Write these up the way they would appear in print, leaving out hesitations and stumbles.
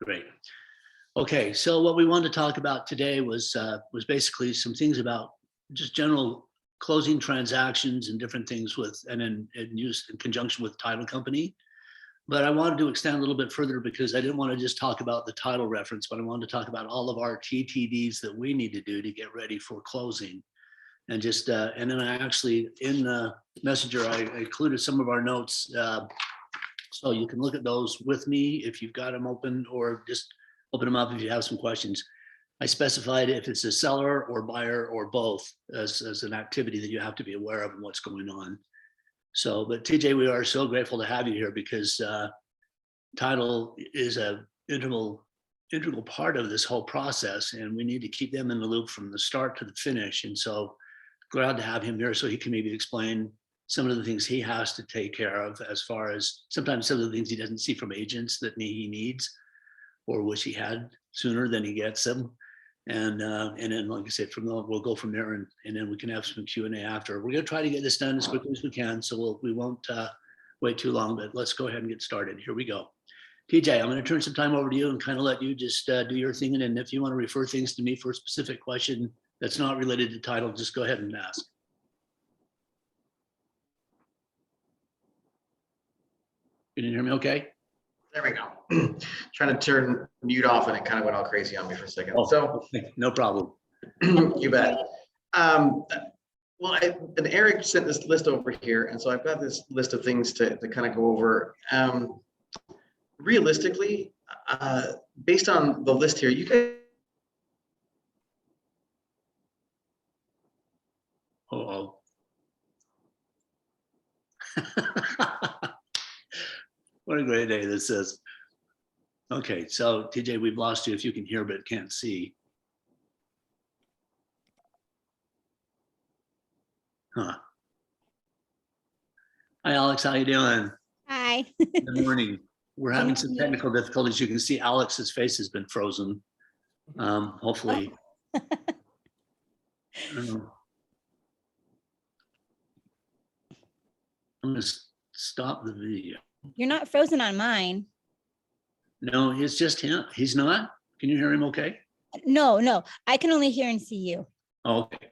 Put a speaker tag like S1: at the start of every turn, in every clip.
S1: Great. Okay, so what we wanted to talk about today was basically some things about just general closing transactions and different things with, and in use in conjunction with title company. But I wanted to extend a little bit further because I didn't want to just talk about the title reference, but I wanted to talk about all of our TTDs that we need to do to get ready for closing. And just, and then I actually, in the messenger, I included some of our notes. So you can look at those with me if you've got them open, or just open them up if you have some questions. I specified if it's a seller or buyer or both as an activity that you have to be aware of and what's going on. So, but TeJay, we are so grateful to have you here because title is a integral part of this whole process, and we need to keep them in the loop from the start to the finish. And so glad to have him here so he can maybe explain some of the things he has to take care of, as far as sometimes some of the things he doesn't see from agents that he needs or wish he had sooner than he gets them. And then, like I said, we'll go from there, and then we can have some Q&A after. We're going to try to get this done as quickly as we can, so we won't wait too long, but let's go ahead and get started. Here we go. TeJay, I'm going to turn some time over to you and kind of let you just do your thing. And then if you want to refer things to me for a specific question that's not related to title, just go ahead and ask. Can you hear me okay?
S2: There we go. Trying to turn mute off and it kind of went all crazy on me for a second.
S1: Oh,
S2: so
S1: okay. No problem.
S2: You bet. Well, and Eric sent this list over here, and so I've got this list of things to kind of go over. Realistically, based on the list here, you guys.
S1: Uh-oh. What a great day this is. Okay, so TeJay, we've lost you if you can hear but can't see. Huh. Hi, Alex, how you doing?
S3: Hi.
S1: Good morning. We're having some technical difficulties. You can see Alex's face has been frozen. Hopefully. I don't know. I'm going to stop the video.
S3: You're not frozen on mine.
S1: No, it's just him. He's not? Can you hear him okay?
S3: No. I can only hear and see you.
S1: Okay.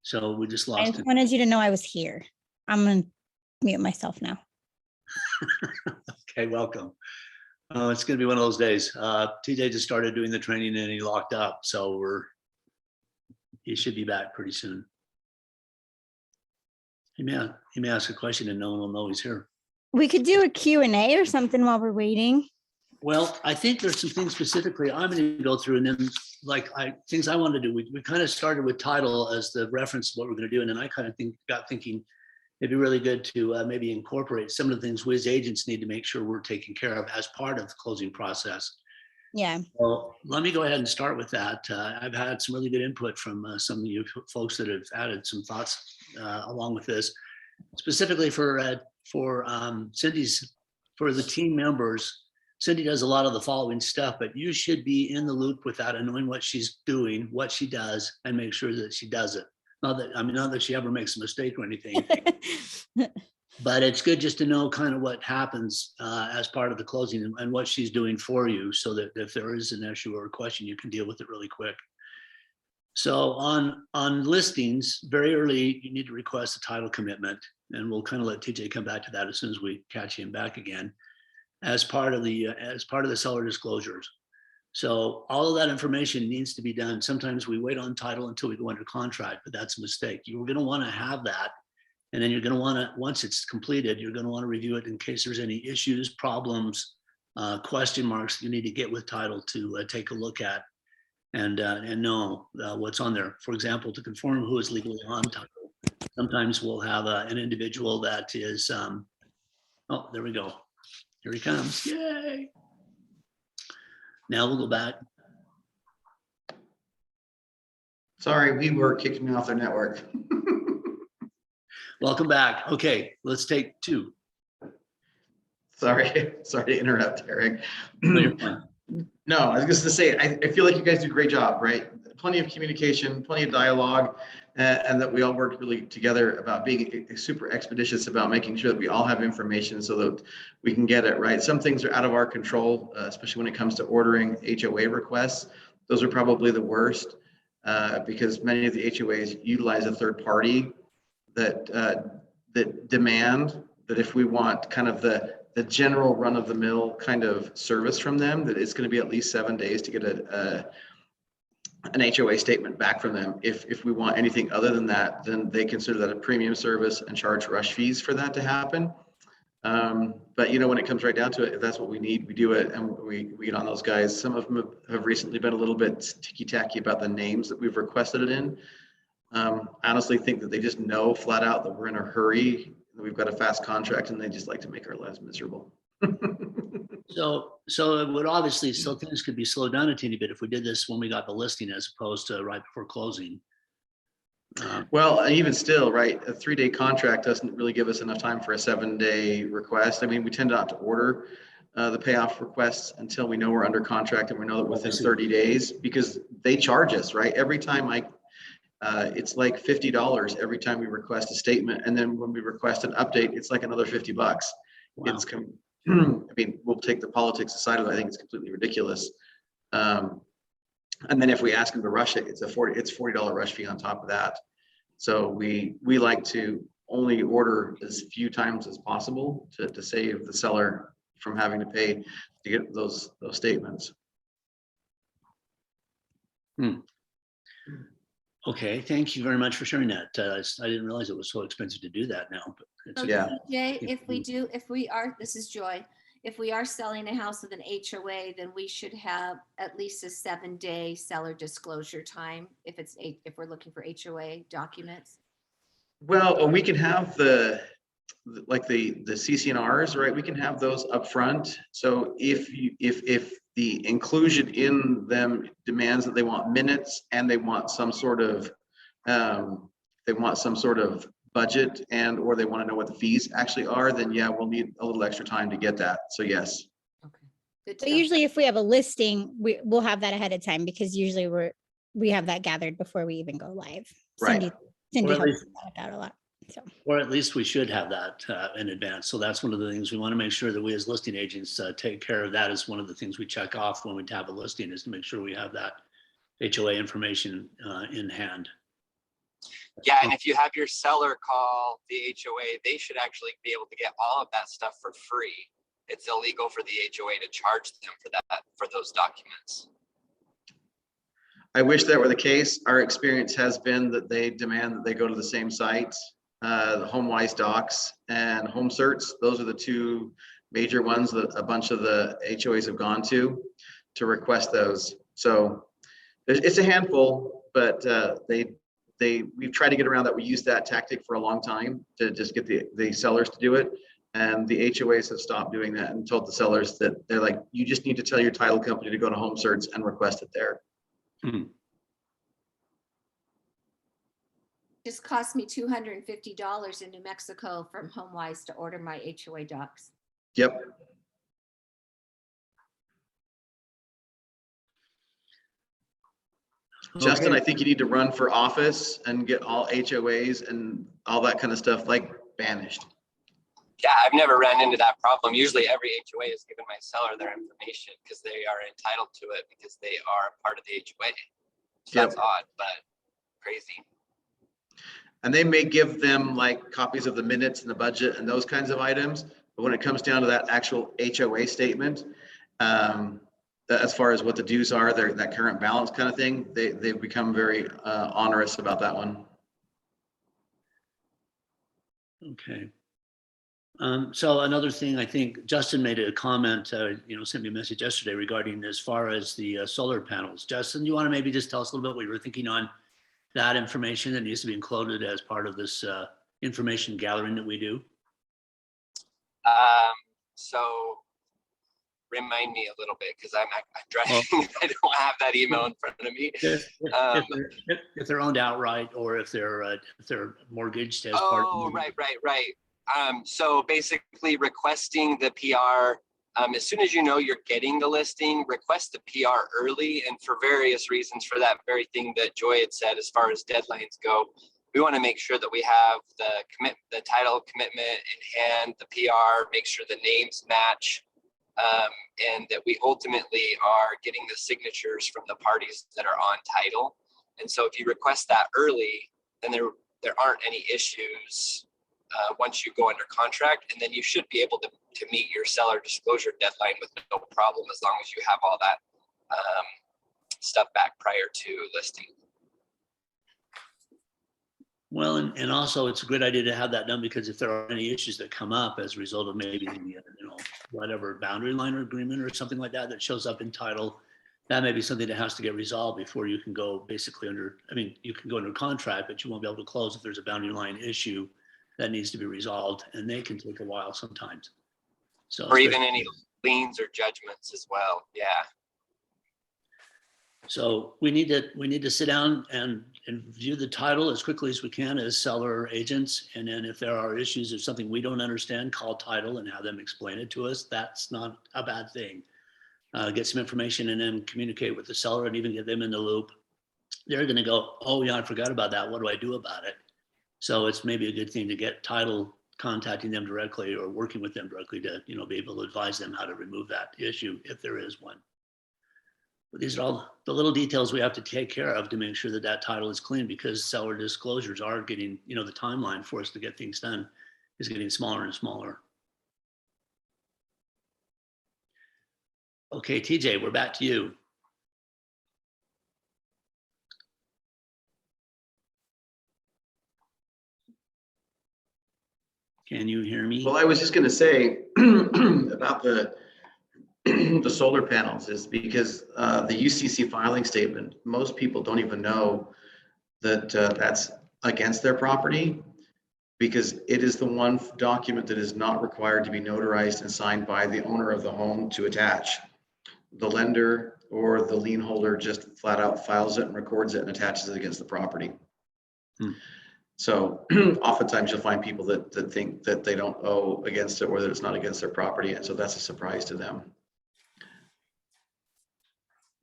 S1: So we just
S3: I
S1: lost
S3: just
S1: him.
S3: wanted you to know I was here. I'm going to mute myself now.
S1: Okay, welcome. It's going to be one of those days. TeJay just started doing the training and he locked up. So he should be back pretty soon. He may ask a question and no one will know he's here.
S3: We could do a Q&A or something while we're waiting.
S1: Well, I think there's some things specifically I'm going to go through, and then things I want to do. We kind of started with title as the reference of what we're going to do, and then I kind of got thinking it'd be really good to maybe incorporate some of the things we as agents need to make sure we're taking care of as part of the closing process.
S3: Yeah.
S1: Well, let me go ahead and start with that. I've had some really good input from some of you folks that have added some thoughts along with this, specifically for Cindy's, for the team members. Cindy does a lot of the following stuff, but you should be in the loop with that and knowing what she's doing, what she does, and make sure that she does it. Not that she ever makes a mistake or anything, but it's good just to know kind of what happens as part of the closing and what she's doing for you, so that if there is an issue or a question, you can deal with it really quick. So on listings, very early, you need to request a title commitment, and we'll kind of let TeJay come back to that as soon as we catch him back again, as part of the seller disclosures. So all of that information needs to be done. Sometimes we wait on title until we go under contract, but that's a mistake. You're going to want to have that, and then you're going to want to, once it's completed, you're going to want to review it in case there's any issues, problems, question marks you need to get with title to take a look at and know what's on there. For example, to confirm who is legally on title. Sometimes we'll have an individual that is, oh, there we go. Here he comes, yay. Now we'll go back.
S2: Sorry, WeWork kicked me off their network.
S1: Welcome back. Okay, let's take two.
S2: Sorry to interrupt, Eric.
S1: No, you're fine.
S2: No, I was just to say, I feel like you guys do a great job, right? Plenty of communication, plenty of dialogue. and that we all worked really together about being super expeditious about making sure that we all have information so that we can get it right. Some things are out of our control, especially when it comes to ordering HOA requests. Those are probably the worst because many of the HOAs utilize a third party that demand that if we want kind of the general run-of-the-mill kind of service from them, that it's going to be at least 7 days to get an HOA statement back from them. If we want anything other than that, then they consider that a premium service and charge rush fees for that to happen. But when it comes right down to it, if that's what we need, we do it, and we get on those guys. Some of them have recently been a little bit ticky-tacky about the names that we've requested it in. I honestly think that they just know flat out that we're in a hurry, that we've got a fast contract, and they just like to make our lives miserable.
S1: So it would obviously, still things could be slowed down a teeny bit if we did this when we got the listing as opposed to right before closing.
S2: Well, even still, right, a 3-day contract doesn't really give us enough time for a 7-day request. I mean, we tend not to order the payoff requests until we know we're under contract and we know that within 30 days, because they charge us, right? Every time it's like $50 every time we request a statement. And then when we request an update, it's like another $50. Wow. I mean, we'll take the politics aside of it. I think it's completely ridiculous. And then if we ask them to rush it, it's $40 rush fee on top of that. So we like to only order as few times as possible to save the seller from having to pay to get those statements.
S1: Okay, thank you very much for sharing that. I didn't realize it was so expensive to do that now. But it's
S2: Yeah.
S4: Jay, this is Joy. If we are selling a house with an HOA, then we should have at least a 7-day seller disclosure time if we're looking for HOA documents.
S2: Well, we can have the CC&Rs, right? We can have those up front. So if the inclusion in them demands that they want minutes and they want some sort of budget or they want to know what the fees actually are, then yeah, we'll need a little extra time to get that. So yes.
S4: Okay. Good to
S3: But
S4: know.
S3: usually if we have a listing, we'll have that ahead of time because usually we have that gathered before we even go live.
S2: Right.
S3: Cindy
S1: Or at
S3: helps
S1: least-
S3: that out a lot. So
S1: Or at least we should have that in advance. So that's one of the things we want to make sure that we as listing agents take care of. That is one of the things we check off when we tab a listing, is to make sure we have that HOA information in hand.
S5: Yeah, and if you have your seller call the HOA, they should actually be able to get all of that stuff for free. It's illegal for the HOA to charge them for those documents.
S2: I wish that were the case. Our experience has been that they demand that they go to the same sites, the HomeWise docs and HomeCerts. Those are the two major ones that a bunch of the HOAs have gone to request those. So it's a handful, but we've tried to get around that. We used that tactic for a long time to just get the sellers to do it. And the HOAs have stopped doing that and told the sellers that they're like, you just need to tell your title company to go to HomeCerts and request it there.
S4: Just cost me $250 in New Mexico from HomeWise to order my HOA docs.
S2: Yep. Justin, I think you need to run for office and get all HOAs and all that kind of stuff like banished.
S5: Yeah, I've never ran into that problem. Usually every HOA is giving my seller their information because they are entitled to it because they are a part of the HOA. So
S2: Yep.
S5: That's odd, but crazy.
S2: And they may give them like copies of the minutes and the budget and those kinds of items. But when it comes down to that actual HOA statement, as far as what the dues are, that current balance kind of thing, they've become very onerous about that one.
S1: Okay. So another thing, I think Justin made a comment, sent me a message yesterday regarding as far as the solar panels. Justin, you want to maybe just tell us a little bit what you were thinking on that information that needs to be included as part of this information gathering that we do?
S5: So remind me a little bit because I'm driving. I don't have that email in front of me.
S1: If they're owned outright or if they're mortgaged as part of.
S5: Right. So basically requesting the PR, as soon as you know you're getting the listing, request the PR early, and for various reasons, for that very thing that Joy had said, as far as deadlines go, we want to make sure that we have the title commitment in hand, the PR, make sure the names match, and that we ultimately are getting the signatures from the parties that are on title. And so if you request that early, then there aren't any issues once you go under contract, and then you should be able to meet your seller disclosure deadline with no problem, as long as you have all that stuff back prior to listing.
S1: Well, and also it's a good idea to have that done, because if there are any issues that come up as a result of maybe, whatever boundary line agreement or something like that, that shows up in title, that may be something that has to get resolved before you can go basically you can go under contract, but you won't be able to close if there's a boundary line issue that needs to be resolved, and they can take a while sometimes. So,
S5: Or even any liens or judgments as well. Yeah.
S1: So we need to sit down and view the title as quickly as we can as seller agents. And then if there are issues or something we don't understand, call title and have them explain it to us. That's not a bad thing. Get some information and then communicate with the seller and even get them in the loop. They're going to go, oh yeah, I forgot about that. What do I do about it? So it's maybe a good thing to get title contacting them directly or working with them directly to, be able to advise them how to remove that issue if there is one. But these are all the little details we have to take care of to make sure that that title is clean, because seller disclosures are getting, the timeline for us to get things done is getting smaller and smaller. Okay, TeJay, we're back to you. Can you hear me?
S2: Well, I was just going to say about the solar panels is because the UCC filing statement, most people don't even know that that's against their property, because it is the one document that is not required to be notarized and signed by the owner of the home to attach. The lender or the lien holder just flat out files it and records it and attaches it against the property. So oftentimes you'll find people that think that they don't owe against it or that it's not against their property. And so that's a surprise to them.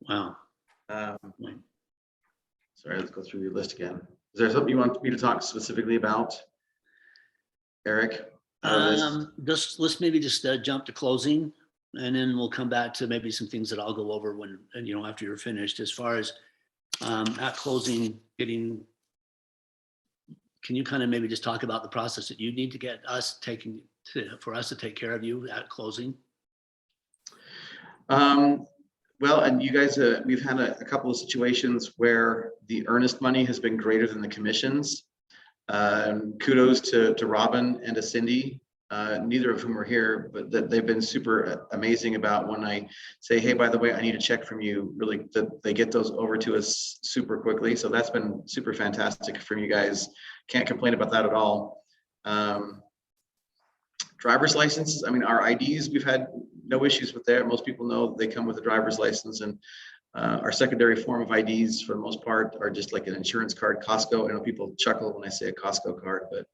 S1: Wow.
S2: Sorry, let's go through your list again. Is there something you want me to talk specifically about, Eric?
S1: Let's maybe just jump to closing, and then we'll come back to maybe some things that I'll go over when, after you're finished. As far as at closing, can you kind of maybe just talk about the process that you need to get us for us to take care of you at closing?
S2: Well, and you guys, we've had a couple of situations where the earnest money has been greater than the commissions. Kudos to Robin and to Cindy, neither of whom are here, but that they've been super amazing about when I say, hey, by the way, I need a check from you, really, that they get those over to us super quickly. So that's been super fantastic from you guys. Can't complain about that at all. Driver's licenses, I mean, our IDs, we've had no issues with that. Most people know they come with a driver's license, and our secondary form of IDs for the most part are just like an insurance card. Costco, I know people chuckle when I say a Costco card, but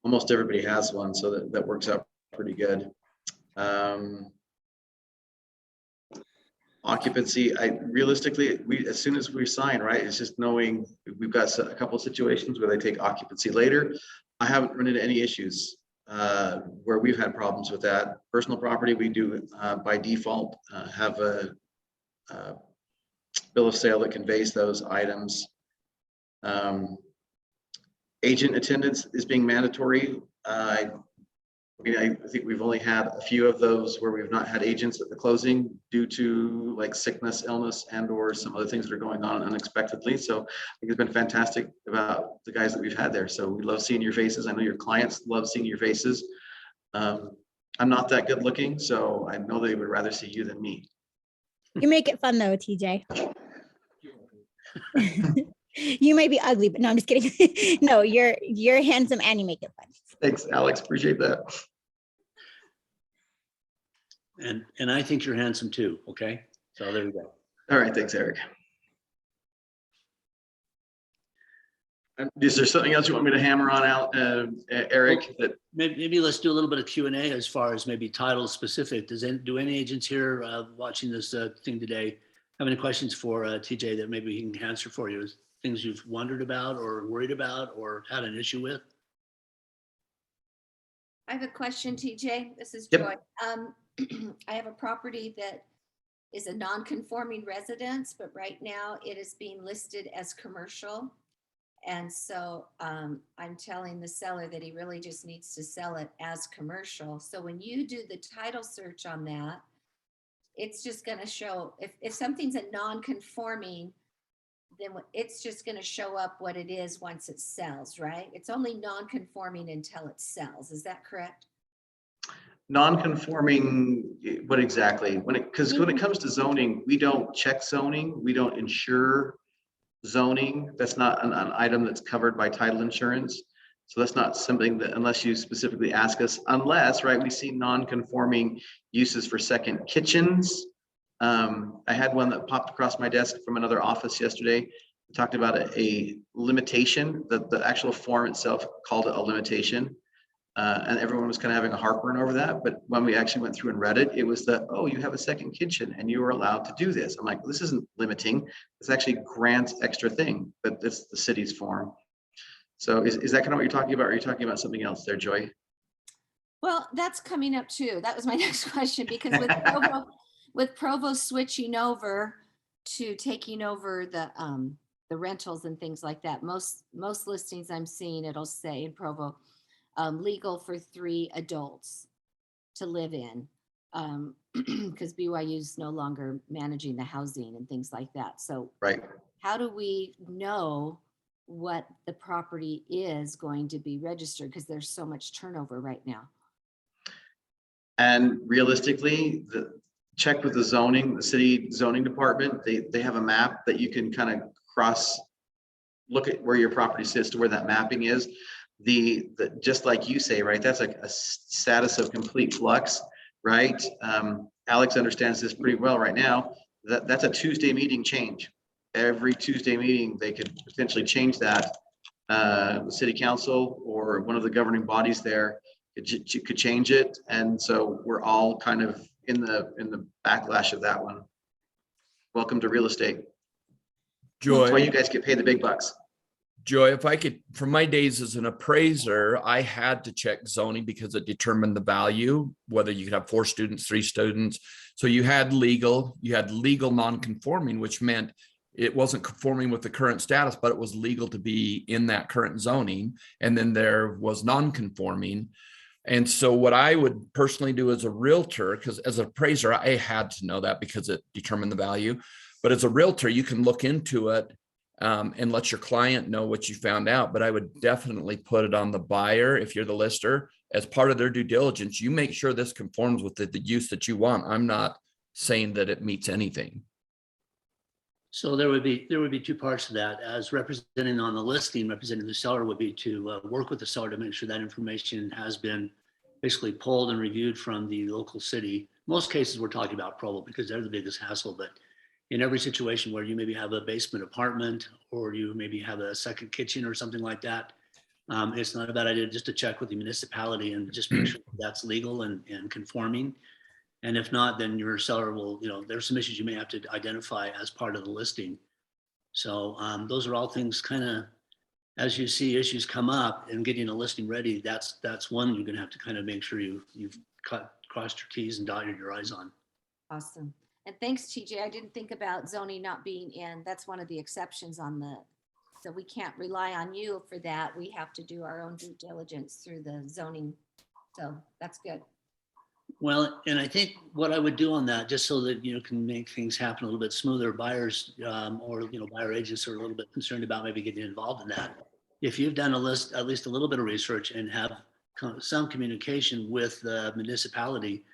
S2: almost everybody has one, so that works out pretty good. Occupancy, realistically, as soon as we sign, right, it's just knowing we've got a couple of situations where they take occupancy later. I haven't run into any issues where we've had problems with that. Personal property, we do by default have a bill of sale that conveys those items. Agent attendance is being mandatory. I think we've only had a few of those where we've not had agents at the closing due to like sickness, illness, and or some other things that are going on unexpectedly. So I think it's been fantastic about the guys that we've had there. So we love seeing your faces. I know your clients love seeing your faces. I'm not that good looking, so I know they would rather see you than me.
S3: You make it fun though, TeJay. You may be ugly, but no, I'm just kidding. No, you're handsome and you make it fun.
S2: Thanks, Alex. Appreciate that.
S1: And I think you're handsome too. Okay, so there we go.
S2: All right, thanks, Eric. Is there something else you want me to hammer on out, Eric? That
S1: Maybe let's do a little bit of Q&A as far as maybe title specific. Do any agents here watching this thing today have any questions for TeJay that maybe he can answer for you? things you've wondered about or worried about or had an issue with?
S4: I have a question, TJ. This is
S2: Yep.
S4: Joy. I have a property that is a non-conforming residence, but right now it is being listed as commercial. And so I'm telling the seller that he really just needs to sell it as commercial. So when you do the title search on that, it's just going to show, if something's a non-conforming, then it's just going to show up what it is once it sells, right? It's only non-conforming until it sells. Is that correct?
S2: Non-conforming, what exactly? Because when it comes to zoning, we don't check zoning, we don't insure zoning. That's not an item that's covered by title insurance. So that's not something that, unless you specifically ask us, unless, right, we see non-conforming uses for second kitchens. I had one that popped across my desk from another office yesterday. We talked about a limitation, the actual form itself called it a limitation. And everyone was kind of having a heartburn over that. But when we actually went through and read it, it was that, oh, you have a second kitchen and you are allowed to do this. I'm like, this isn't limiting. This actually grants extra thing, but it's the city's form. So is that kind of what you're talking about? Or are you talking about something else there, Joy?
S4: Well, that's coming up too. That was my next question, because with Provo switching over to taking over the rentals and things like that, most listings I'm seeing, it'll say in Provo, legal for 3 adults to live in, because BYU is no longer managing the housing and things like that. So
S2: Right.
S4: how do we know what the property is going to be registered? Because there's so much turnover right now.
S2: And realistically, check with the zoning, the city zoning department. They have a map that you can kind of look at where your property sits to where that mapping is. Just like you say, right? That's like a status of complete flux, right? Alex understands this pretty well right now. That's a Tuesday meeting change. Every Tuesday meeting, they could potentially change that. The city council or one of the governing bodies there could change it, and so we're all kind of in the backlash of that one. Welcome to real estate. That's why
S6: Joy,
S2: you guys get paid the big bucks.
S6: Joy, if I could, from my days as an appraiser, I had to check zoning because it determined the value, whether you could have 4 students, 3 students. So you had legal non-conforming, which meant it wasn't conforming with the current status, but it was legal to be in that current zoning. And then there was non-conforming. And so what I would personally do as a realtor, because as an appraiser, I had to know that because it determined the value. But as a realtor, you can look into it and let your client know what you found out. But I would definitely put it on the buyer. If you're the lister, as part of their due diligence, you make sure this conforms with the use that you want. I'm not saying that it meets anything.
S1: So there would be 2 parts to that. As representing on the listing, representing the seller would be to work with the seller to make sure that information has been basically pulled and reviewed from the local city. Most cases we're talking about Provo because they're the biggest hassle, but in every situation where you maybe have a basement apartment or you maybe have a second kitchen or something like that, it's not a bad idea just to check with the municipality and just make sure that's legal and conforming. And if not, then your seller will, there's some issues you may have to identify as part of the listing. So those are all things kind of, as you see issues come up and getting a listing ready, that's one you're gonna have to kind of make sure you've crossed your T's and dotted your I's on.
S4: Awesome. And thanks, TJ. I didn't think about zoning not being in. That's one of the exceptions on so we can't rely on you for that. We have to do our own due diligence through the zoning. So that's good.
S1: Well, and I think what I would do on that, just so that you can make things happen a little bit smoother, buyers or buyer agents are a little bit concerned about maybe getting involved in that. If you've done at least a little bit of research and have some communication with the municipality,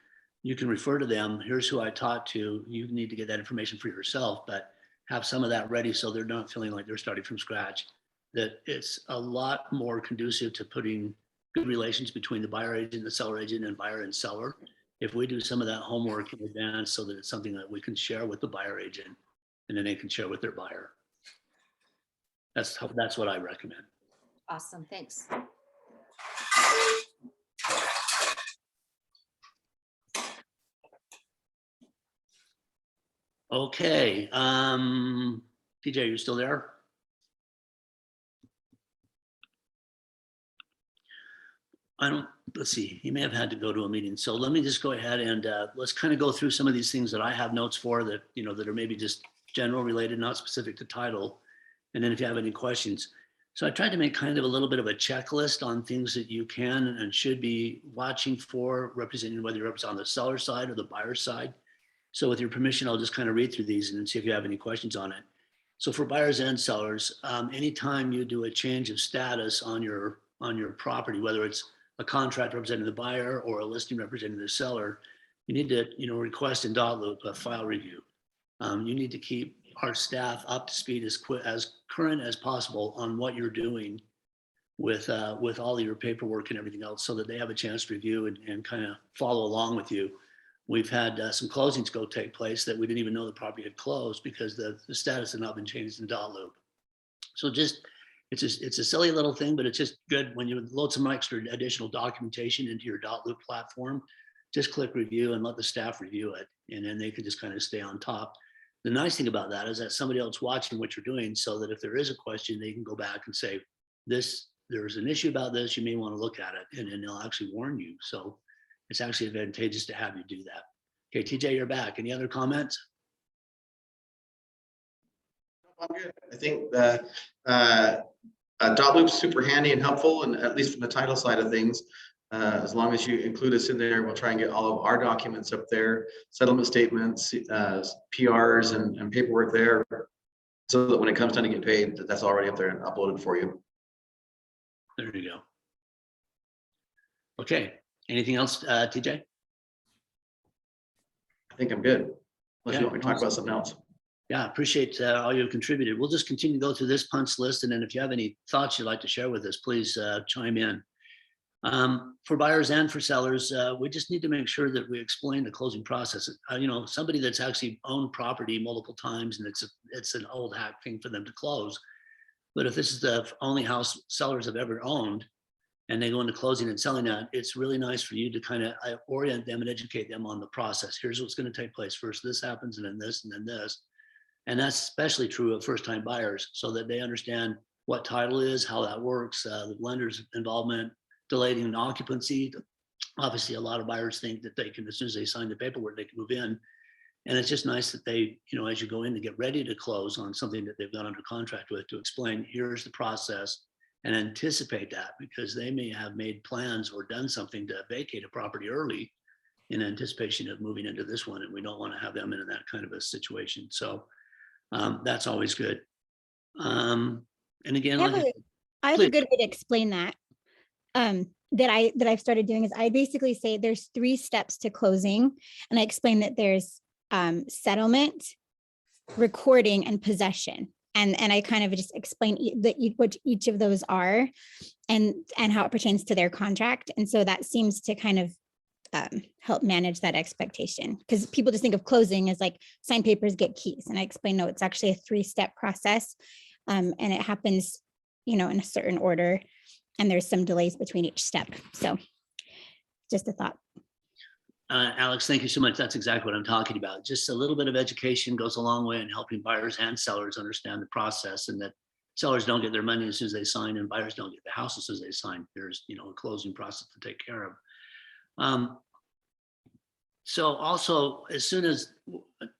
S1: you can refer to them. Here's who I talked to. You need to get that information for yourself, but have some of that ready so they're not feeling like they're starting from scratch. That it's a lot more conducive to putting good relations between the buyer agent, the seller agent, and buyer and seller. If we do some of that homework in advance so that it's something that we can share with the buyer agent and then they can share with their buyer. That's what I recommend.
S4: Awesome. Thanks.
S1: Okay. TeJay, you still there? I don't, let's see, he may have had to go to a meeting. So let me just go ahead and let's kind of go through some of these things that I have notes for that, that are maybe just general related, not specific to title. And then if you have any questions. So I tried to make kind of a little bit of a checklist on things that you can and should be watching for, representing whether you're on the seller side or the buyer side. So with your permission, I'll just kind of read through these and see if you have any questions on it. So for buyers and sellers, anytime you do a change of status on your property, whether it's a contract representing the buyer or a listing representing the seller, you need to request in .loop a file review. You need to keep our staff up to speed as current as possible on what you're doing with all of your paperwork and everything else, so that they have a chance to review and kind of follow along with you. We've had some closings take place that we didn't even know the property had closed because the status had not been changed in .loop. So it's a silly little thing, but it's just good when you load some extra additional documentation into your .loop platform. Just click review and let the staff review it, and then they can just kind of stay on top. The nice thing about that is that somebody else watching what you're doing, so that if there is a question, they can go back and say, there's an issue about this, you may want to look at it, and then they'll actually warn you. So it's actually advantageous to have you do that. Okay, TeJay, you're back. Any other comments?
S2: I'm good. I think the .loop's super handy and helpful, and at least from the title side of things. As long as you include us in there, we'll try and get all of our documents up there, settlement statements, PRs, and paperwork there, so that when it comes time to get paid, that's already up there and uploaded for you.
S1: There you go. Okay. Anything else, TeJay?
S2: I think I'm good. Unless
S1: Yeah,
S2: you want me to talk
S1: awesome.
S2: about something else.
S1: Yeah, appreciate all you've contributed. We'll just continue to go through this punch list, and then if you have any thoughts you'd like to share with us, please chime in. For buyers and for sellers, we just need to make sure that we explain the closing process. Somebody that's actually owned property multiple times, and it's an old hack thing for them to close. But if this is the only house sellers have ever owned, and they go into closing and selling that, it's really nice for you to kind of orient them and educate them on the process. Here's what's going to take place. First, this happens, and then this, and then this. And that's especially true of first-time buyers, so that they understand what title is, how that works, the lender's involvement, delaying occupancy. Obviously, a lot of buyers think that they can, as soon as they sign the paperwork, they can move in. And it's just nice that they, as you go in to get ready to close on something that they've got under contract with, to explain, here's the process, and anticipate that, because they may have made plans or done something to vacate a property early in anticipation of moving into this one, and we don't want to have them in that kind of a situation. So that's always good. And again,
S3: I have a good way to explain that. That I've started doing is I basically say there's 3 steps to closing, and I explain that there's settlement, recording, and possession. And I kind of just explain what each of those are and how it pertains to their contract. And so that seems to kind of help manage that expectation, because people just think of closing as like sign papers, get keys. And I explain, no, it's actually a 3-step process. And it happens, in a certain order, and there's some delays between each step. So just a thought.
S1: Alex, thank you so much. That's exactly what I'm talking about. Just a little bit of education goes a long way in helping buyers and sellers understand the process, and that sellers don't get their money as soon as they sign, and buyers don't get the house as soon as they sign. There's, a closing process to take care of. So also, as soon as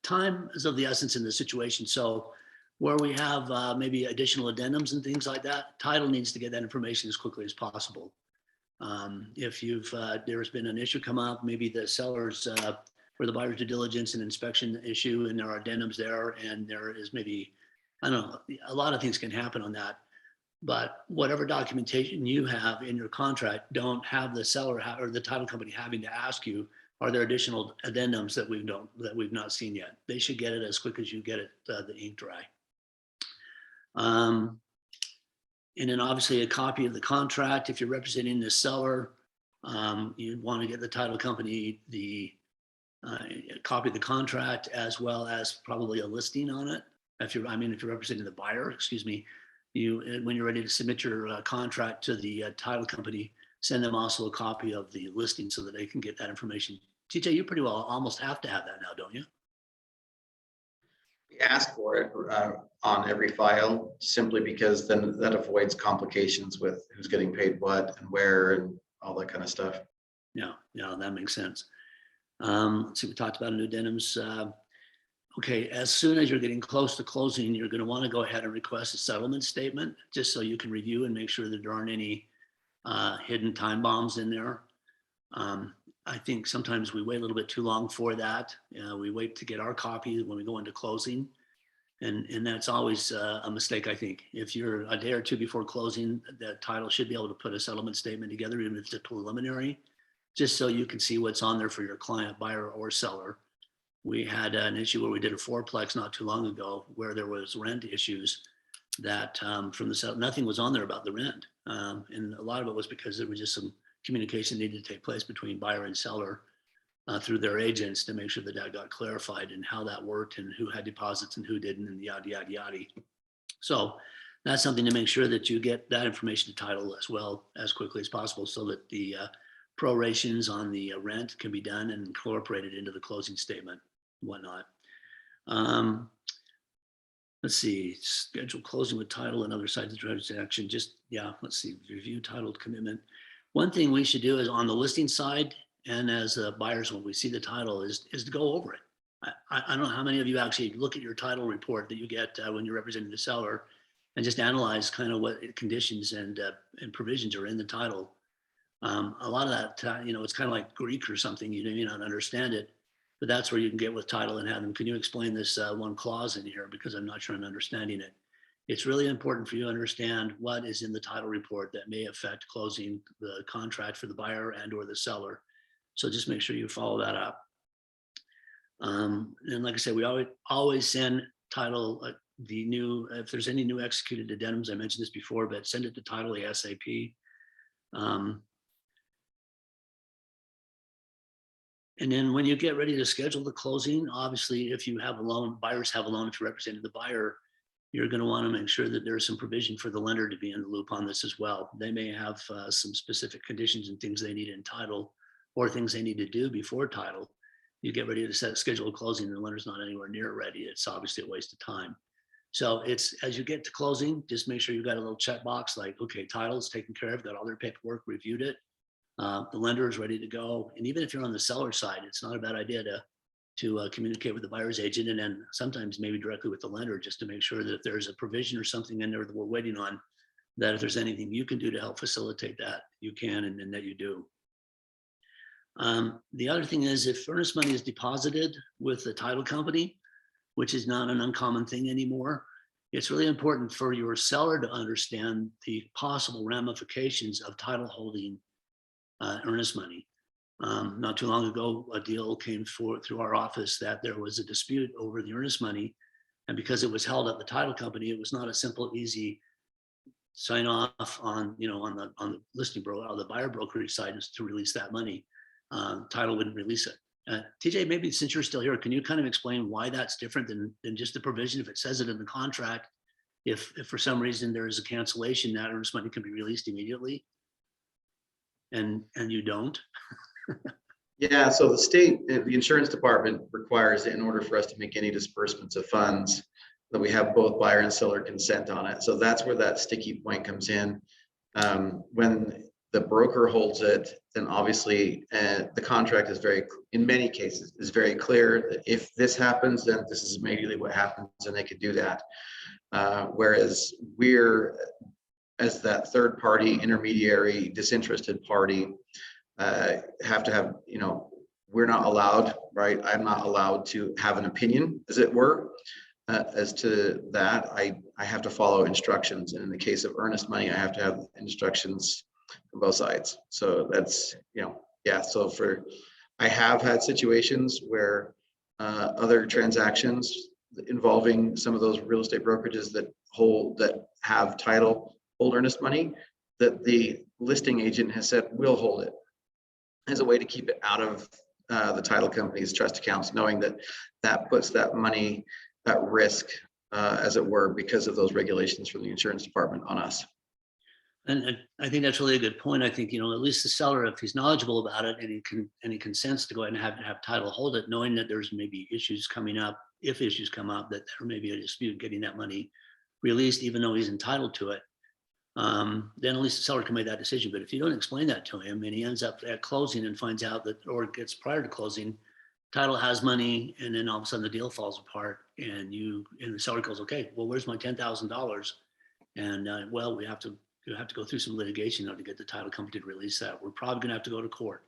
S1: time is of the essence in the situation. So where we have maybe additional addendums and things like that, title needs to get that information as quickly as possible. If there's been an issue come up, maybe the sellers for the buyer's due diligence and inspection issue, and there are addendums there, and there is maybe, I don't know, a lot of things can happen on that. But whatever documentation you have in your contract, don't have the seller or the title company having to ask you, are there additional addendums that we've not seen yet? They should get it as quick as you get it, the ink dry. And then obviously a copy of the contract. If you're representing the seller, you'd want to get the title company the copy of the contract, as well as probably a listing on it. If you're representing the buyer, when you're ready to submit your contract to the title company, send them also a copy of the listing so that they can get that information. TeJay, you pretty well almost have to have that now, don't you?
S2: We ask for it on every file, simply because then that avoids complications with who's getting paid what and where, and all that kind of stuff.
S1: Yeah, that makes sense. Let's see, we talked about addendums. Okay, as soon as you're getting close to closing, you're going to want to go ahead and request a settlement statement, just so you can review and make sure that there aren't any hidden time bombs in there. I think sometimes we wait a little bit too long for that. We wait to get our copy when we go into closing. And that's always a mistake, I think. If you're a day or two before closing, the title should be able to put a settlement statement together, even if it's a preliminary, just so you can see what's on there for your client, buyer or seller. We had an issue where we did a fourplex not too long ago where there was rent issues that from the seller, nothing was on there about the rent. And a lot of it was because there was just some communication needed to take place between buyer and seller through their agents to make sure that that got clarified and how that worked and who had deposits and who didn't and yada, yada, yada. So that's something to make sure that you get that information to title as well as quickly as possible so that the prorations on the rent can be done and incorporated into the closing statement and whatnot. Let's see, schedule closing with title and other sides of the transaction. Just, let's see, review titled commitment. One thing we should do is on the listing side and as buyers, when we see the title is to go over it. I don't know how many of you actually look at your title report that you get when you're representing the seller and just analyze kind of what conditions and provisions are in the title. A lot of that, it's kind of like Greek or something. You may not understand it, but that's where you can get with title and have them. Can you explain this one clause in here because I'm not sure I'm understanding it. It's really important for you to understand what is in the title report that may affect closing the contract for the buyer and or the seller. So just make sure you follow that up. And like I said, we always send title the new, if there's any new executed addendums, I mentioned this before, but send it to title ASAP. And then when you get ready to schedule the closing, obviously, if you have a loan, buyers have a loan, if you're representing the buyer, you're going to want to make sure that there's some provision for the lender to be in the loop on this as well. They may have some specific conditions and things they need in title or things they need to do before title. You get ready to schedule a closing and the lender's not anywhere near ready. It's obviously a waste of time. So it's as you get to closing, just make sure you've got a little checkbox like, okay, title's taken care of, got all their paperwork, reviewed it. The lender is ready to go. And even if you're on the seller side, it's not a bad idea to communicate with the buyer's agent and then sometimes maybe directly with the lender just to make sure that if there's a provision or something in there that we're waiting on, that if there's anything you can do to help facilitate that, you can and that you do. The other thing is if earnest money is deposited with the title company, which is not an uncommon thing anymore, it's really important for your seller to understand the possible ramifications of title holding earnest money. Not too long ago, a deal came through our office that there was a dispute over the earnest money. And because it was held at the title company, it was not a simple, easy sign off on, on the listing broker or the buyer brokerage side to release that money. Title wouldn't release it. TeJay, maybe since you're still here, can you kind of explain why that's different than just the provision? If it says it in the contract, if for some reason there is a cancellation, that earnest money can be released immediately. And you don't.
S2: Yeah, so the state, the insurance department requires in order for us to make any disbursements of funds that we have both buyer and seller consent on it. So that's where that sticky point comes in. When the broker holds it, then obviously the contract is in many cases, is very clear that if this happens, then this is immediately what happens and they could do that. Whereas we're, as that third party intermediary disinterested party, have to have, we're not allowed, right? I'm not allowed to have an opinion, as it were, as to that. I have to follow instructions. And in the case of earnest money, I have to have instructions from both sides. So that's, so I have had situations where other transactions involving some of those real estate brokerages that have title hold earnest money, that the listing agent has said, we'll hold it, as a way to keep it out of the title company's trust accounts, knowing that puts that money at risk, as it were, because of those regulations from the insurance department on us.
S1: And I think that's really a good point. I think, at least the seller, if he's knowledgeable about it and he consents to go ahead and have title hold it, knowing that there's maybe issues coming up, if issues come up, that there may be a dispute getting that money released, even though he's entitled to it. then at least the seller can make that decision. But if you don't explain that to him and he ends up at closing and finds out that, or gets prior to closing, title has money, and then all of a sudden the deal falls apart, and the seller goes, okay, well, where's my $10,000? And well, we have to go through some litigation to get the title company to release that. We're probably going to have to go to court.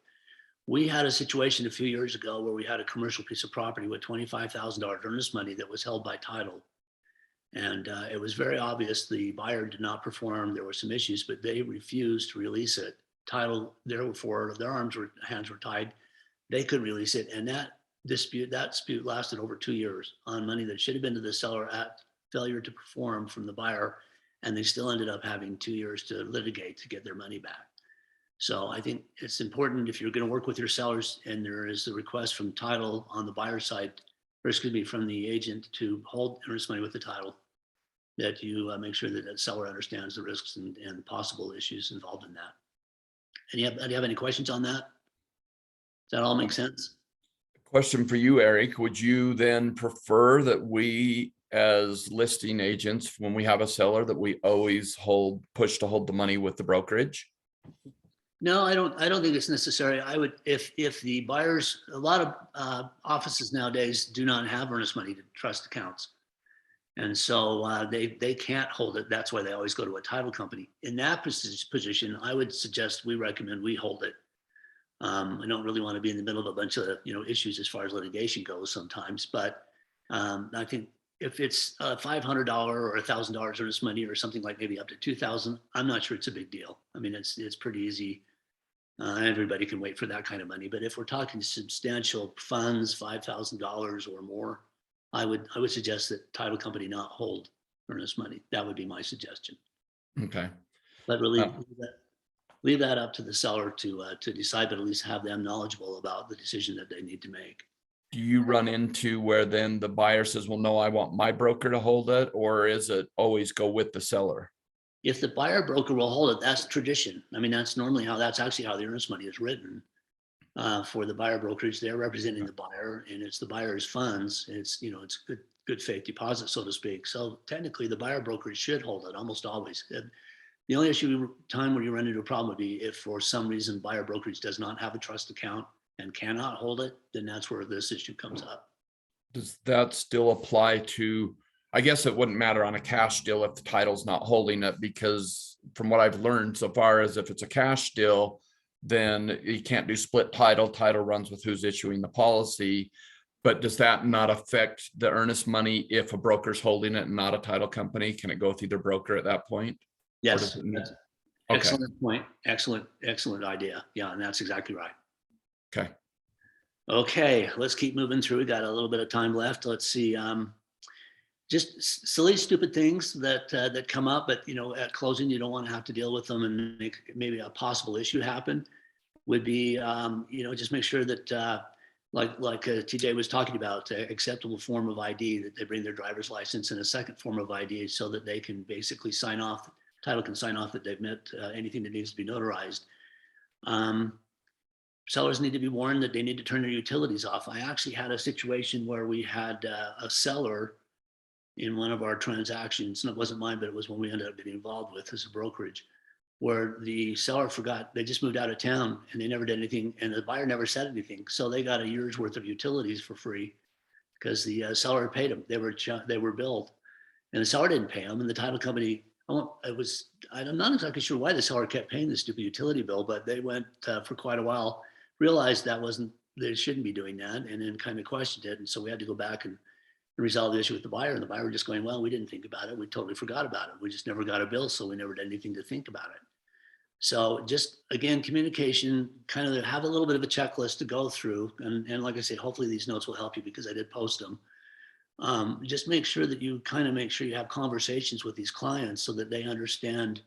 S1: We had a situation a few years ago where we had a commercial piece of property with $25,000 earnest money that was held by title. And it was very obvious the buyer did not perform. There were some issues, but they refused to release it. Title, therefore, their hands were tied. They couldn't release it. And that dispute lasted over 2 years on money that should have been to the seller at failure to perform from the buyer. And they still ended up having 2 years to litigate to get their money back. So I think it's important, if you're going to work with your sellers and there is a request from title on the buyer side, or excuse me, from the agent to hold earnest money with the title, that you make sure that the seller understands the risks and possible issues involved in that. And do you have any questions on that? Does that all make sense?
S6: Question for you, Eric. Would you then prefer that we, as listing agents, when we have a seller, that we always push to hold the money with the brokerage?
S1: No, I don't think it's necessary. I would, if the buyers, a lot of offices nowadays do not have earnest money to trust accounts. And so they can't hold it. That's why they always go to a title company. In that position, I would suggest we recommend we hold it. I don't really want to be in the middle of a bunch of issues as far as litigation goes sometimes, but I think if it's $500 or $1,000 earnest money or something like maybe up to $2,000, I'm not sure it's a big deal. I mean, it's pretty easy. Everybody can wait for that kind of money. But if we're talking substantial funds, $5,000 or more, I would suggest that title company not hold earnest money. That would be my suggestion.
S6: Okay.
S1: But really leave that up to the seller to decide, but at least have them knowledgeable about the decision that they need to make.
S6: Do you run into where then the buyer says, well, no, I want my broker to hold it, or is it always go with the seller?
S1: If the buyer broker will hold it, that's tradition. I mean, that's actually how the earnest money is written. For the buyer brokerage, they're representing the buyer, and it's the buyer's funds. It's good faith deposit, so to speak. So technically, the buyer brokerage should hold it almost always. The only time where you run into a problem would be if for some reason buyer brokerage does not have a trust account and cannot hold it, then that's where this issue comes up.
S6: Does that still apply to, I guess it wouldn't matter on a cash deal if the title's not holding it, because from what I've learned so far is if it's a cash deal, then you can't do split title. Title runs with who's issuing the policy. But does that not affect the earnest money if a broker's holding it and not a title company? Can it go with either broker at that point?
S1: Yes.
S6: Okay.
S1: Excellent point. Excellent idea. Yeah, and that's exactly right.
S6: Okay.
S1: Okay, let's keep moving through. We got a little bit of time left. Let's see. Just silly, stupid things that come up, but at closing, you don't want to have to deal with them and make maybe a possible issue happen. Would be just make sure that like TeJay was talking about, acceptable form of ID, that they bring their driver's license and a second form of ID so that they can basically sign off. Title can sign off that they've met anything that needs to be notarized. Sellers need to be warned that they need to turn their utilities off. I actually had a situation where we had a seller in one of our transactions, and it wasn't mine, but it was one we ended up getting involved with as a brokerage, where the seller forgot, they just moved out of town and they never did anything, and the buyer never said anything. So they got a year's worth of utilities for free because the seller paid them. They were billed, and the seller didn't pay them, and the title company, I'm not exactly sure why the seller kept paying the stupid utility bill, but they went for quite a while, realized they shouldn't be doing that, and then kind of questioned it. And so we had to go back and resolve the issue with the buyer, and the buyer just going, well, we didn't think about it. We totally forgot about it. We just never got a bill, so we never did anything to think about it. So just, again, communication, kind of have a little bit of a checklist to go through. And like I say, hopefully these notes will help you because I did post them. Just make sure that you have conversations with these clients so that they understand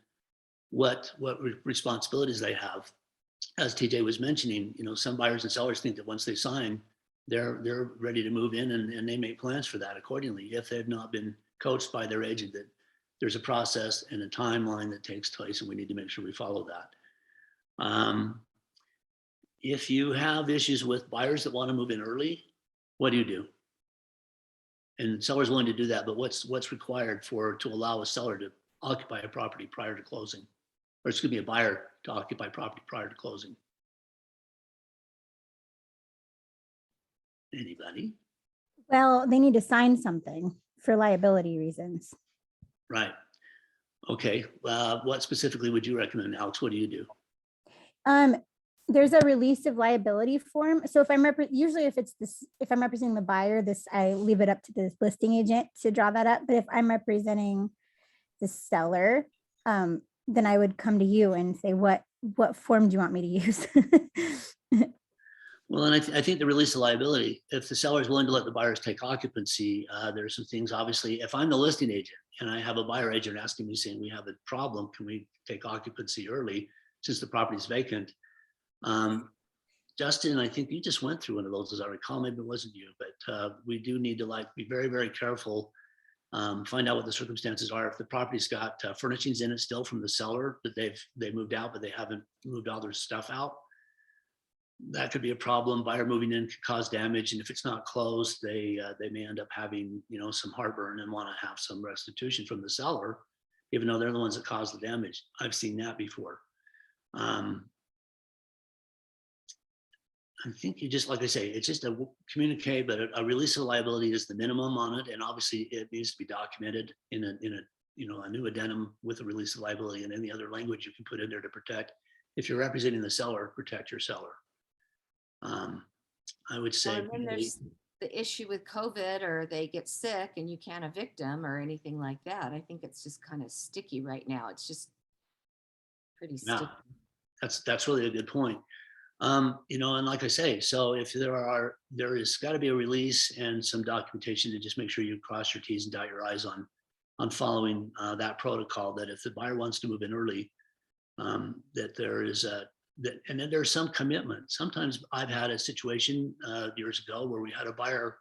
S1: what responsibilities they have. As TeJay was mentioning, some buyers and sellers think that once they sign, they're ready to move in, and they make plans for that accordingly. If they've not been coached by their agent that there's a process and a timeline that takes place, and we need to make sure we follow that. If you have issues with buyers that want to move in early, what do you do? And sellers willing to do that, but what's required to allow a seller to occupy a property prior to closing, or it's gonna be a buyer to occupy property prior to closing. Anybody?
S3: Well, they need to sign something for liability reasons.
S1: Right. Okay, what specifically would you recommend, Alex? What do you do?
S3: There's a release of liability form. So if I'm usually if I'm representing the buyer, I leave it up to the listing agent to draw that up. But if I'm representing the seller, then I would come to you and say, what form do you want me to use?
S1: Well, and I think the release of liability, if the seller is willing to let the buyers take occupancy, there's some things, obviously, if I'm the listing agent and I have a buyer agent asking me saying, we have a problem, can we take occupancy early since the property is vacant? Justin, I think you just went through one of those, as I recall, maybe it wasn't you, but we do need to be very, very careful, find out what the circumstances are. If the property's got furnishings in it still from the seller that they moved out, but they haven't moved all their stuff out, that could be a problem. Buyer moving in could cause damage, and if it's not closed, they may end up having some heartburn and want to have some restitution from the seller, even though they're the ones that caused the damage. I've seen that before. I think you just, like I say, it's just a communicate, but a release of liability is the minimum on it, and obviously it needs to be documented in a new addendum with a release of liability and any other language you can put in there to protect. If you're representing the seller, protect your seller. I would say.
S4: And then there's the issue with COVID, or they get sick and you can't evict them or anything like that. I think it's just kind of sticky right now. It's just pretty sticky.
S1: Yeah, that's really a good point. And like I say, so if there is got to be a release and some documentation to just make sure you cross your T's and dot your I's on following that protocol, that if the buyer wants to move in early, that there is and then there's some commitment. Sometimes I've had a situation years ago where we had a buyer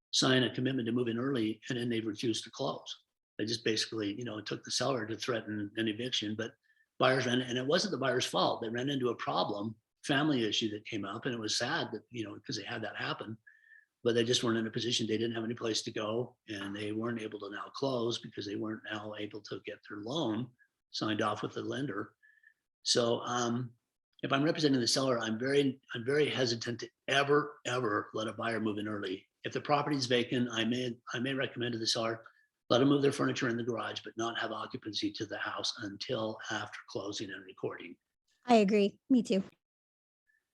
S1: sign a commitment to move in early, and then they refused to close. They just basically, it took the seller to threaten an eviction, but buyers ran, and it wasn't the buyer's fault. They ran into a problem, family issue that came up, and it was sad that, because they had that happen, but they just weren't in a position. They didn't have any place to go, and they weren't able to now close because they weren't now able to get their loan signed off with the lender. So, if I'm representing the seller, I'm very hesitant to ever let a buyer move in early. If the property is vacant, I may recommend to the seller, let them move their furniture in the garage, but not have occupancy to the house until after closing and recording.
S3: I agree. Me too.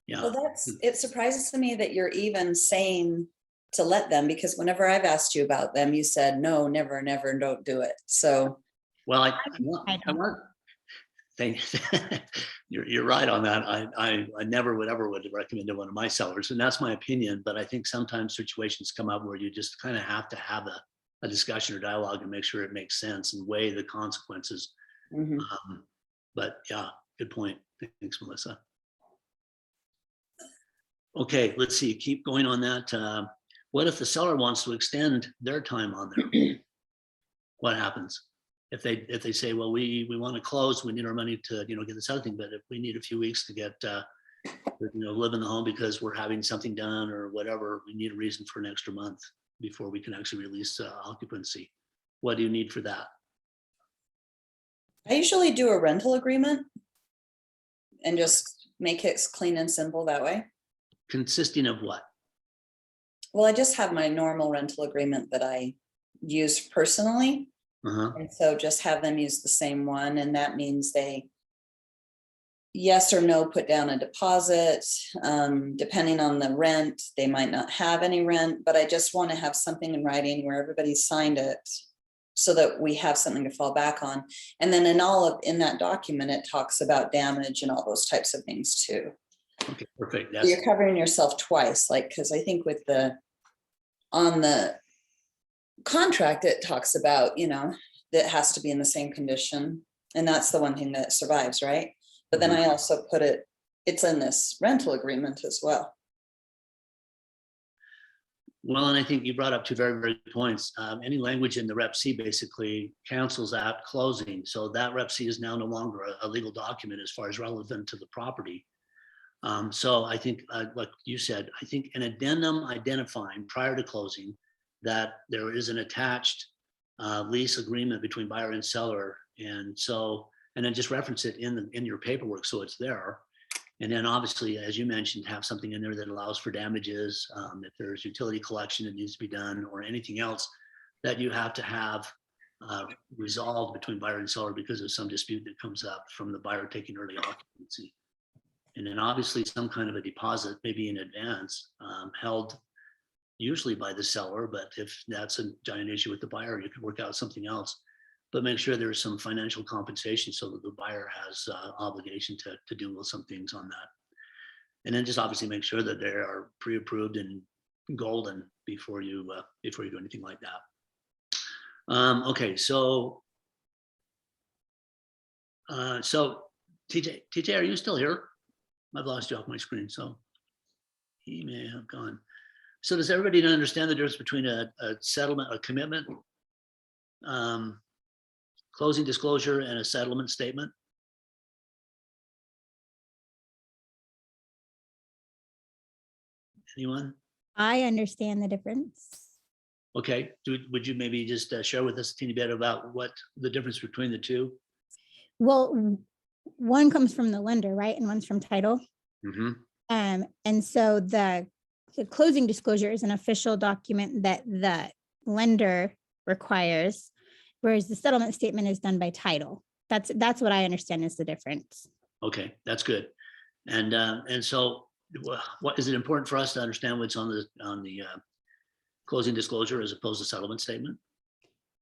S1: Yeah.
S7: Well, it surprises me that you're even saying to let them, because whenever I've asked you about them, you said, no, never, never, don't do it. So.
S1: Well, I want. You're right on that. I never would recommend to one of my sellers, and that's my opinion. But I think sometimes situations come up where you just kind of have to have a discussion or dialogue and make sure it makes sense and weigh the consequences.
S7: Mhm.
S1: But yeah, good point. Thanks, Melissa. Okay, let's see. Keep going on that. What if the seller wants to extend their time on there? What happens? If they say, well, we want to close, we need our money to get this other thing, but if we need a few weeks to get live in the home because we're having something done or whatever, we need a reason for an extra month before we can actually release occupancy. What do you need for that?
S7: I usually do a rental agreement and just make it clean and simple that way.
S1: Consisting of what?
S7: Well, I just have my normal rental agreement that I use personally. And so just have them use the same one. And that means they, yes or no, put down a deposit. Depending on the rent, they might not have any rent, but I just want to have something in writing where everybody signed it so that we have something to fall back on. And then in that document, it talks about damage and all those types of things too.
S1: Okay, perfect.
S7: So you're covering yourself twice, because I think on the contract, it talks about, that has to be in the same condition. And that's the one thing that survives, right? But then I also put it's in this rental agreement as well.
S1: Well, and I think you brought up two very, very good points. Any language in the Rep C basically cancels out closing. So that Rep C is now no longer a legal document as far as relevant to the property. So I think, like you said, I think an addendum identifying prior to closing that there is an attached lease agreement between buyer and seller And so, and then just reference it in your paperwork so it's there. And then obviously, as you mentioned, have something in there that allows for damages, if there's utility collection that needs to be done, or anything else that you have to have resolved between buyer and seller because of some dispute that comes up from the buyer taking early occupancy. And then obviously some kind of a deposit, maybe in advance, held usually by the seller, but if that's a giant issue with the buyer, you could work out something else. But make sure there's some financial compensation so that the buyer has obligation to do some things on that. And then just obviously make sure that they are pre-approved and golden before you do anything like that. Okay, so TeJay, are you still here? I've lost you off my screen, so he may have gone. So does everybody understand the difference between a settlement, a commitment, closing disclosure, and a settlement statement? Anyone?
S3: I understand the difference.
S1: Okay, would you maybe just share with us a teeny bit about what the difference between the two?
S3: Well, one comes from the lender, right? And one's from title.
S1: Mm-hmm.
S3: And so the closing disclosure is an official document that the lender requires, whereas the settlement statement is done by title. That's what I understand is the difference.
S1: Okay, that's good. And so what is it important for us to understand what's on the closing disclosure as opposed to settlement statement?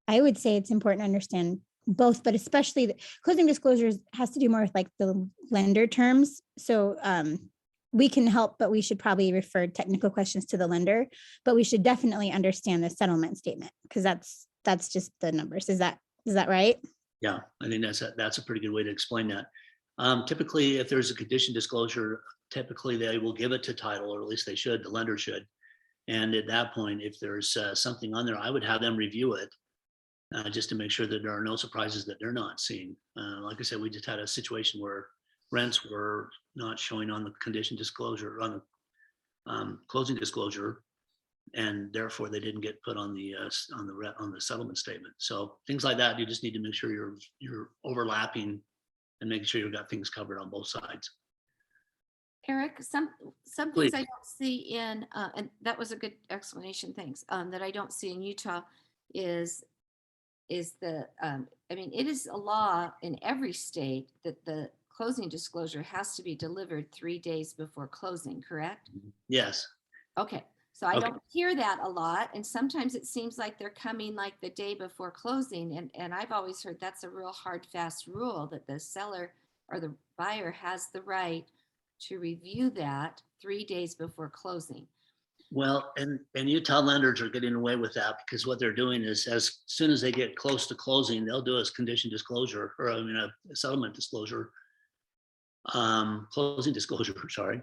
S3: I would say it's important to understand both, but especially the closing disclosures has to do more with like the lender terms. So we can help, but we should probably refer technical questions to the lender, but we should definitely understand the settlement statement because that's just the numbers. Is that right?
S1: Yeah, I think that's a pretty good way to explain that. Typically, if there's a condition disclosure, typically they will give it to title, or at least they should, the lender should. And at that point, if there's something on there, I would have them review it just to make sure that there are no surprises that they're not seeing. Like I said, we just had a situation where rents were not showing on the condition disclosure, on the closing disclosure, and therefore they didn't get put on the settlement statement. So things like that, you just need to make sure you're overlapping and making sure you've got things covered on both sides.
S4: Eric, some
S1: Please.
S4: things I don't see in, and that was a good explanation, thanks, that I don't see in Utah is the, I mean, it is a law in every state that the closing disclosure has to be delivered 3 days before closing, correct?
S1: Yes.
S4: Okay, so I
S1: Okay.
S4: don't hear that a lot, and sometimes it seems like they're coming like the day before closing, and I've always heard that's a real hard, fast rule that the seller or the buyer has the right to review that 3 days before closing.
S1: Well, and Utah lenders are getting away with that because what they're doing is as soon as they get close to closing, they'll do a condition disclosure, or I mean a settlement disclosure, closing disclosure, sorry.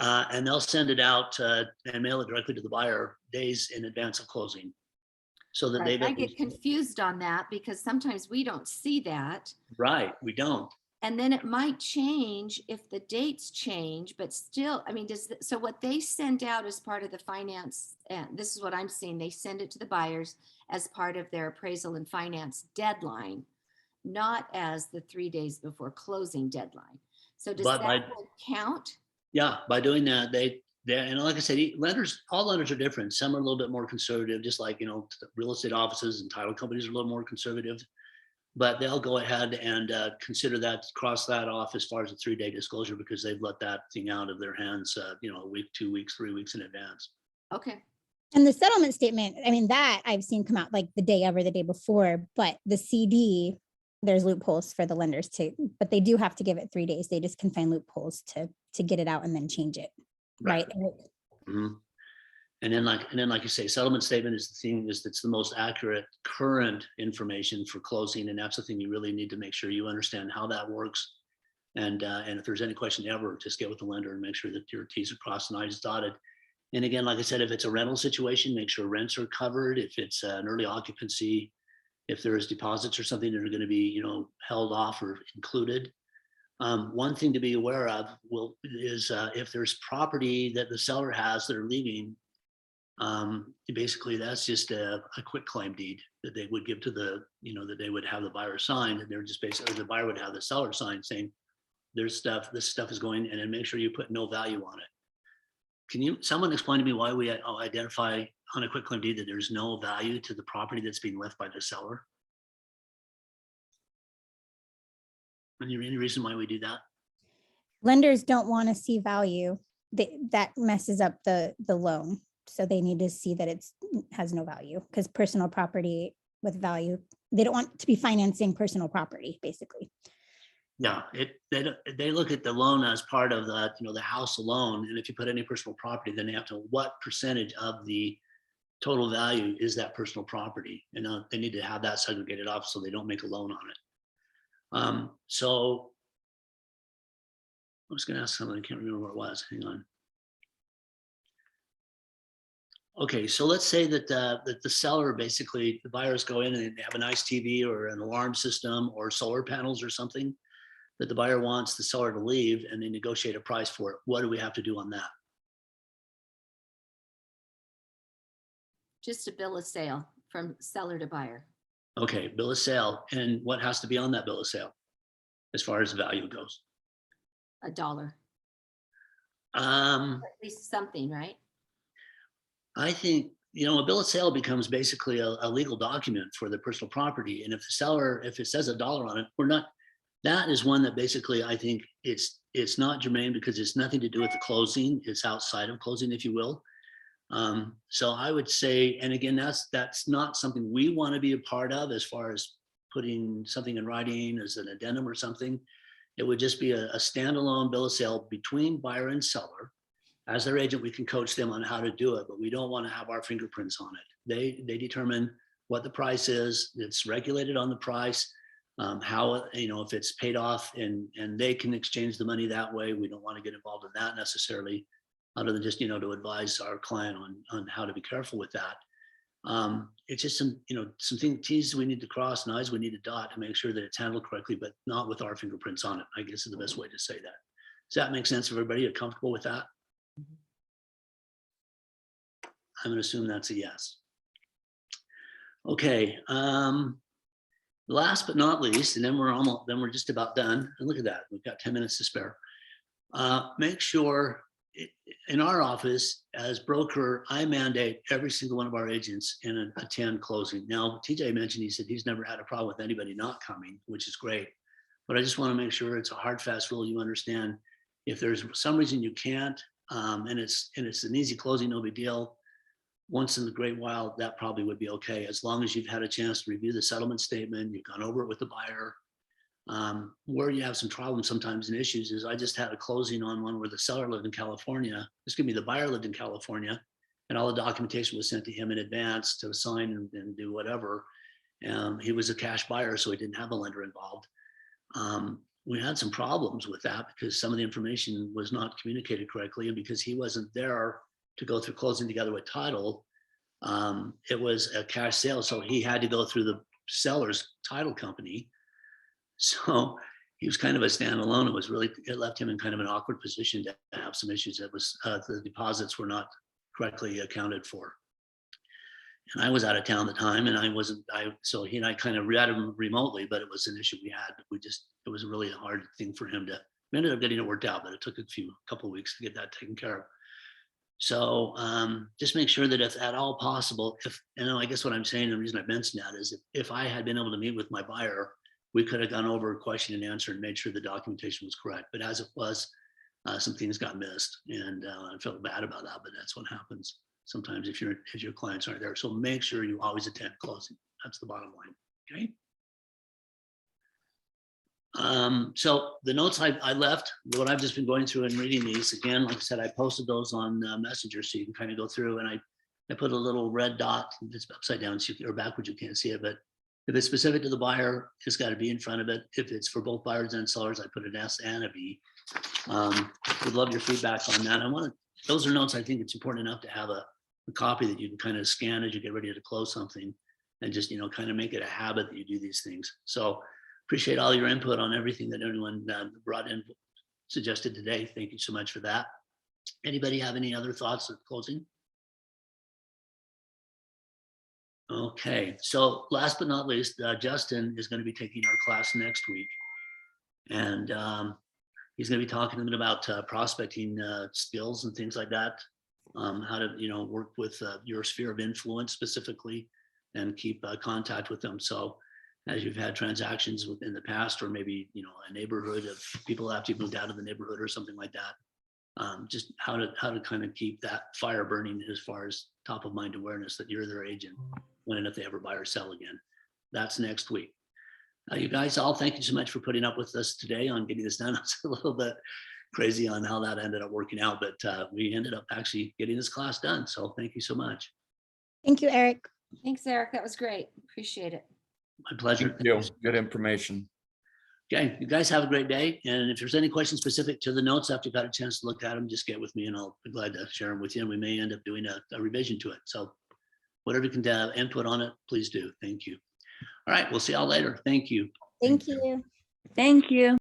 S1: And they'll send it out and mail it directly to the buyer days in advance of closing. So that
S4: Right,
S1: they
S4: I get confused on that because sometimes we don't see that.
S1: Right, we don't.
S4: And then it might change if the dates change, but still, I mean, so what they send out as part of the finance, and this is what I'm seeing, they send it to the buyers as part of their appraisal and finance deadline, not as the 3 days before closing deadline. So does that count?
S1: Yeah, by doing that, they and like I said, all lenders are different. Some are a little bit more conservative, just like, real estate offices and title companies are a little more conservative. But they'll go ahead and consider that, cross that off as far as a 3-day disclosure because they've let that thing out of their hands, a week, 2 weeks, 3 weeks in advance.
S4: Okay.
S3: And the settlement statement, I mean, that I've seen come out like the day of or the day before, but the CD, there's loopholes for the lenders too, but they do have to give it 3 days. They just can find loopholes to get it out and then change it. Right.
S1: Mm-hmm. And then like you say, settlement statement is the thing that's the most accurate current information for closing. And that's the thing you really need to make sure you understand how that works. And if there's any question ever, just get with the lender and make sure that your T's are crossed and I's dotted. And again, like I said, if it's a rental situation, make sure rents are covered. If it's an early occupancy, if there's deposits or something that are going to be, held off or included. One thing to be aware of is if there's property that the seller has that are leaving, Basically that's just a quick claim deed that they would give to the, that they would have the buyer sign, and they're just basically, the buyer would have the seller sign saying, there's stuff, this stuff is going, and then make sure you put no value on it. Can someone explain to me why we identify on a quick claim deed that there's no value to the property that's being left by the seller? Any reason why we do that?
S3: Lenders don't want to see value. That messes up the loan. So they need to see that it has no value, because personal property with value, they don't want to be financing personal property, basically.
S1: Yeah, they look at the loan as part of the, the house alone. And if you put any personal property, then they have to, what percentage of the total value is that personal property? And they need to have that segregated off so they don't make a loan on it. So I was going to ask something, I can't remember what it was. Hang on. Okay, so let's say that the seller, basically the buyers go in and they have a nice TV or an alarm system or solar panels or something that the buyer wants the seller to leave, and they negotiate a price for it. What do we have to do on that?
S4: Just a bill of sale from seller to buyer.
S1: Okay, bill of sale. And what has to be on that bill of sale as far as value goes?
S4: $1.
S1: At
S4: At least something, right?
S1: I think, a bill of sale becomes basically a legal document for the personal property. And if the seller, if it says $1 on it, that is one that basically, I think it's not germane because it's nothing to do with the closing. It's outside of closing, if you will. So I would say, and again, that's not something we want to be a part of as far as putting something in writing as an addendum or something. It would just be a standalone bill of sale between buyer and seller. As their agent, we can coach them on how to do it, but we don't want to have our fingerprints on it. They determine what the price is. It's regulated on the price. How, if it's paid off and they can exchange the money that way. We don't want to get involved in that necessarily, other than just, to advise our client on how to be careful with that. It's just some T's we need to cross and I's we need to dot to make sure that it's handled correctly, but not with our fingerprints on it, I guess is the best way to say that. Does that make sense? Everybody, are comfortable with that? I'm going to assume that's a yes. Okay. Last but not least, and then we're just about done. And look at that, we've got 10 minutes to spare. Make sure in our office as broker, I mandate every single one of our agents in attend closing. Now, TeJay mentioned, he said he's never had a problem with anybody not coming, which is great. But I just want to make sure it's a hard, fast rule. You understand if there's some reason you can't, and it's an easy closing, no big deal. Once in a great while, that probably would be okay, as long as you've had a chance to review the settlement statement, you've gone over it with the buyer. Where you have some problems sometimes and issues is I just had a closing on one where the seller lived in California. The buyer lived in California, and all the documentation was sent to him in advance to sign and do whatever. He was a cash buyer, so he didn't have a lender involved. We had some problems with that because some of the information was not communicated correctly, and because he wasn't there to go through closing together with title, it was a cash sale, so he had to go through the seller's title company. So he was kind of a standalone. It left him in kind of an awkward position to have some issues. That was the deposits were not correctly accounted for. And I was out of town at the time, and so he and I kind of read him remotely, but it was an issue we had. It was a really hard thing for him we ended up getting it worked out, but it took a couple of weeks to get that taken care of. So just make sure that if at all possible, I guess what I'm saying, the reason I mentioned that is if I had been able to meet with my buyer, we could have gone over question and answer and made sure the documentation was correct. But as it was, some things got missed, and I felt bad about that, but that's what happens sometimes if your clients aren't there. So make sure you always attend closing. That's the bottom line, okay? So the notes I left, what I've just been going through and reading these again, like I said, I posted those on Messenger so you can kind of go through, and I put a little red dot, it's upside down or backwards, you can't see it, but if it's specific to the buyer, it's got to be in front of it. If it's for both buyers and sellers, I put an S and a B. We'd love your feedback on that. Those are notes I think it's important enough to have a copy that you can kind of scan as you get ready to close something, and just, kind of make it a habit that you do these things. So appreciate all your input on everything that anyone brought in, suggested today. Thank you so much for that. Anybody have any other thoughts of closing? Okay, so last but not least, Justin is going to be taking our class next week. And he's going to be talking a bit about prospecting skills and things like that. How to, work with your sphere of influence specifically and keep contact with them. So as you've had transactions within the past, or maybe, a neighborhood of people after you've moved out of the neighborhood or something like that, just how to kind of keep that fire burning as far as top of mind awareness that you're their agent when and if they ever buy or sell again. That's next week. You guys all, thank you so much for putting up with us today on getting this done. It's a little bit crazy on how that ended up working out, but we ended up actually getting this class done. So thank you so much.
S3: Thank you, Eric.
S4: Thanks, Eric. That was great. Appreciate it.
S1: My pleasure.
S6: Thank you. Good information.
S1: Okay, you guys have a great day. And if there's any questions specific to the notes after you got a chance to look at them, just get with me and I'll be glad to share them with you. And we may end up doing a revision to it. So whatever you can input on it, please do. Thank you. All right, we'll see y'all later. Thank you.
S3: Thank you.
S8: Thank you.